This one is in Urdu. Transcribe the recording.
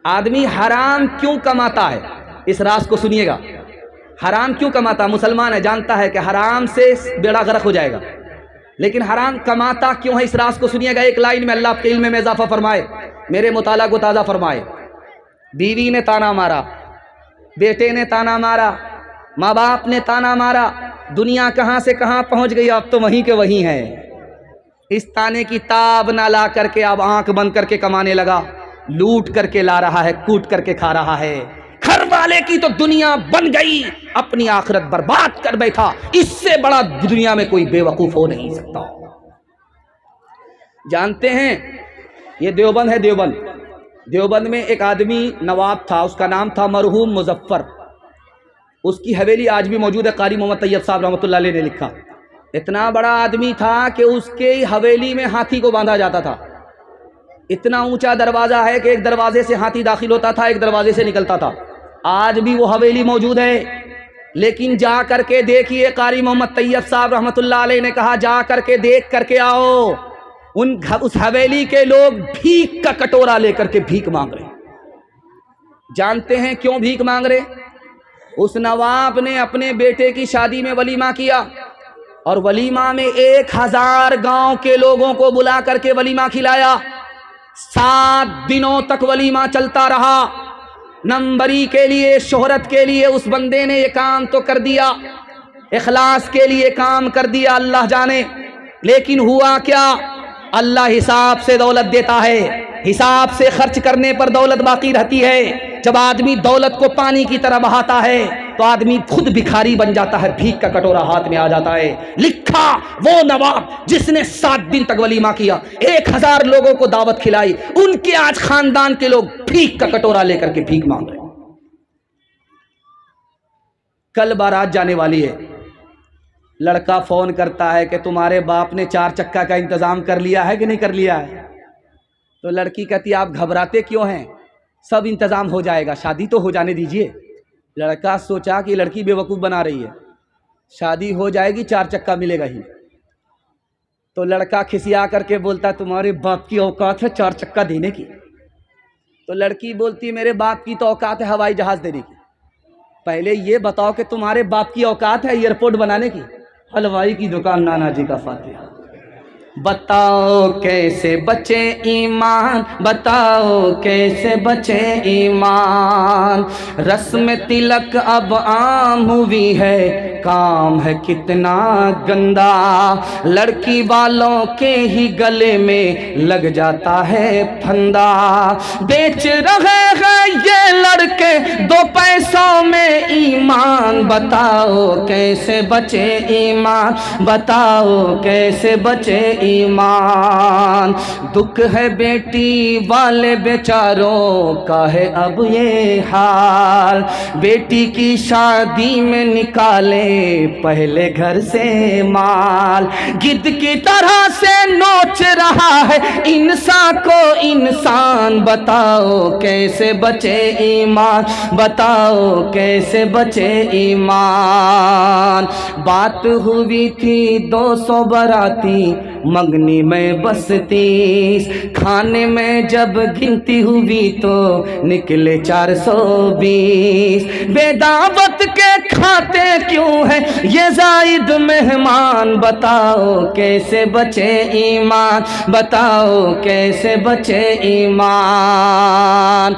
آدمی حرام کیوں کماتا ہے؟ اس راز کو سنیے گا. حرام کیوں کماتا؟ مسلمان ہے، جانتا ہے کہ حرام سے بیڑا غرق ہو جائے گا، لیکن حرام کماتا کیوں ہے؟ اس راز کو سنیے گا. ایک لائن میں اللہ آپ کے علم میں اضافہ فرمائے، میرے مطالعہ کو تازہ فرمائے. بیوی نے تانا مارا، بیٹے نے تانا مارا، ماں باپ نے تانا مارا، دنیا کہاں سے کہاں پہنچ گئی، اب تو وہیں کے وہیں ہے. اس تانے کی تاب نہ لا کر کے اب آنکھ بند کر کے کمانے لگا، لوٹ کر کے لا رہا ہے، کوٹ کر کے کھا رہا ہے. گھر والے کی تو دنیا بن گئی، اپنی آخرت برباد کر بیٹھا. اس سے بڑا دنیا میں کوئی بے وقوف ہو نہیں سکتا. جانتے ہیں یہ دیوبند ہے، دیوبند میں ایک آدمی نواب تھا، اس کا نام تھا مرحوم مظفر. اس کی حویلی آج بھی موجود ہے، قاری محمد طیب صاحب رحمۃ اللہ علیہ نے لکھا. اتنا بڑا آدمی تھا کہ اس کے حویلی میں ہاتھی کو باندھا جاتا تھا. اتنا اونچا دروازہ ہے کہ ایک دروازے سے ہاتھی داخل ہوتا تھا، ایک دروازے سے نکلتا تھا. آج بھی وہ حویلی موجود ہے، لیکن جا کر کے دیکھیے. قاری محمد طیب صاحب رحمۃ اللہ علیہ نے کہا جا کر کے دیکھ کر کے آؤ. اس حویلی کے لوگ بھیک کا کٹورا لے کر کے بھیک مانگ رہے. جانتے ہیں کیوں بھیک مانگ رہے؟ اس نواب نے اپنے بیٹے کی شادی میں ولیمہ کیا، اور ولیمہ میں 1000 گاؤں کے لوگوں کو بلا کر کے ولیمہ کھلایا. 7 دنوں تک ولیمہ چلتا رہا. نمبری کے لیے، شہرت کے لیے اس بندے نے یہ کام تو کر دیا، اخلاص کے لیے کام کر دیا، اللہ جانے. لیکن ہوا کیا؟ اللہ حساب سے دولت دیتا ہے، حساب سے خرچ کرنے پر دولت باقی رہتی ہے. جب آدمی دولت کو پانی کی طرح بہاتا ہے تو آدمی خود بھکاری بن جاتا ہے، بھیک کا کٹورا ہاتھ میں آ جاتا ہے. لکھا وہ نواب جس نے 7 دن تک ولیمہ کیا، 1000 لوگوں کو دعوت کھلائی، ان کے آج خاندان کے لوگ بھیک کا کٹورا لے کر کے بھیک مانگ رہے. کل بارات جانے والی ہے، لڑکا فون کرتا ہے کہ تمہارے باپ نے 4 چکا کا انتظام کر لیا ہے کہ نہیں کر لیا ہے؟ تو لڑکی کہتی آپ گھبراتے کیوں ہیں، سب انتظام ہو جائے گا، شادی تو ہو جانے دیجئے. لڑکا سوچا کہ لڑکی بے وقوف بنا رہی ہے، شادی ہو جائے گی 4 چکا ملے گا ہی. تو لڑکا کھسیا کر کے بولتا تمہارے باپ کی اوقات ہے 4 چکا دینے کی؟ تو لڑکی بولتی میرے باپ کی تو اوقات ہے ہوائی جہاز دینے کی. پہلے یہ بتاؤ کہ تمہارے باپ کی اوقات ہے ایئرپورٹ بنانے کی؟ حلوائی کی دکان نانا جی کا فاتحہ. بتاؤ کیسے بچے ایمان، بتاؤ کیسے بچے ایمان. رسم تلک اب عام ہوئی ہے، کام ہے کتنا گندا. لڑکی والوں کے ہی گلے میں لگ جاتا ہے پھندا. بیچ رہے ہیں یہ لڑکے 2 پیسوں میں ایمان. بتاؤ کیسے بچے ایمان، بتاؤ کیسے بچے ایمان. دکھ ہے بیٹی والے بیچاروں کا ہے اب یہ حال. بیٹی کی شادی میں نکالے پہلے گھر سے مال. گدھ کی طرح سے نوچ رہا ہے انسان کو انسان. بتاؤ کیسے بچے ایمان، بتاؤ کیسے بچے ایمان. بات ہوئی تھی 200 باراتی، منگنی میں بس 30. کھانے میں جب گنتی ہوئی تو نکلے 420. بے دعوت کے کھاتے کیوں ہے یہ زائد مہمان. بتاؤ کیسے بچے ایمان، بتاؤ کیسے بچے ایمان.